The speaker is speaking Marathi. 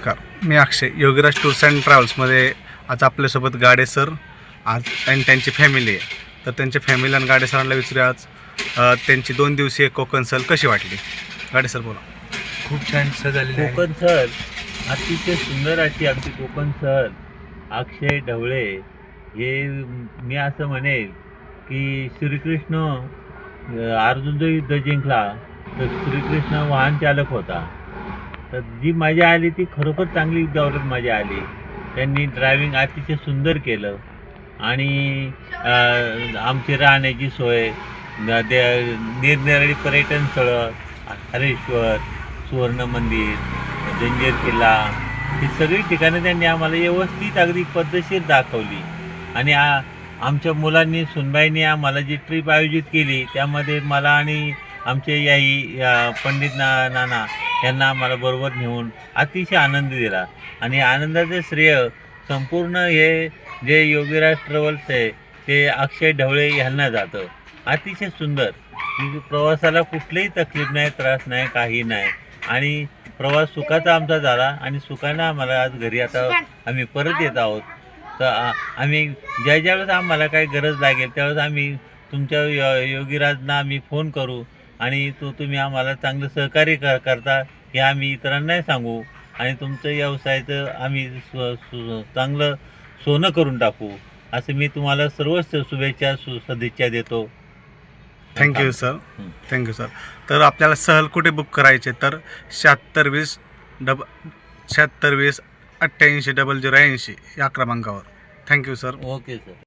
नमस्कार, मी अक्षय. योगीराज टूर्स अँड ट्रॅव्हल्समध्ये आज आपल्यासोबत गाडे सर आज आणि त्यांची फॅमिली आहे. तर त्यांच्या फॅमिली आणि गाडे सरांना विचारूया आज त्यांची 2 दिवसीय कोकण सहल कशी वाटली. गाडे सर बोला. खूप छान सहल झालेली आहे. कोकण सहल अतिशय सुंदर अशी आमची कोकण सहल. अक्षय ढवळे हे मी असं म्हणेल की श्रीकृष्ण अर्जुन जो युद्ध जिंकला तर श्रीकृष्ण वाहन चालक होता. तर जी मजा आली ती खरोखर चांगली दौलत मजा आली. त्यांनी ड्रायव्हिंग अतिशय सुंदर केलं आणि आमची राहण्याची सोय, निरनिराळी पर्यटन स्थळं, हरेश्वर, सुवर्ण मंदिर, जंजीर किल्ला, ही सगळी ठिकाणं त्यांनी आम्हाला व्यवस्थित अगदी पद्धतशीर दाखवली. आणि आमच्या मुलांनी सुनबाईंनी आम्हाला जी ट्रिप आयोजित केली त्यामध्ये मला आणि आमचे पंडित नाना यांना आम्हाला बरोबर नेऊन अतिशय आनंद दिला. आणि आनंदाचं श्रेय संपूर्ण हे जे योगीराज ट्रॅव्हल्स आहे ते अक्षय ढवळे यांना जातं. अतिशय सुंदर प्रवासाला कुठलीही तकलीफ नाही, त्रास नाही, काही नाही. आणि प्रवास सुखाचा आमचा झाला आणि सुखानं आम्हाला आज घरी आता आम्ही परत येत आहोत. तर आम्ही ज्यावेळेस आम्हाला काही गरज लागेल त्यावेळेस आम्ही तुमच्या योगीराजना आम्ही फोन करू आणि तुम्ही आम्हाला चांगलं सहकार्य करता हे आम्ही इतरांनाही सांगू आणि तुमचं व्यवसायाचं आम्ही चांगलं सोनं करून टाकू असं मी तुम्हाला सर्व शुभेच्छा सदिच्छा देतो. Thank you sir. Thank you sir. तर आपल्याला सहल कुठे बुक करायचे तर 7620 88 0080 या क्रमांकावर. Thank you sir. Okay sir.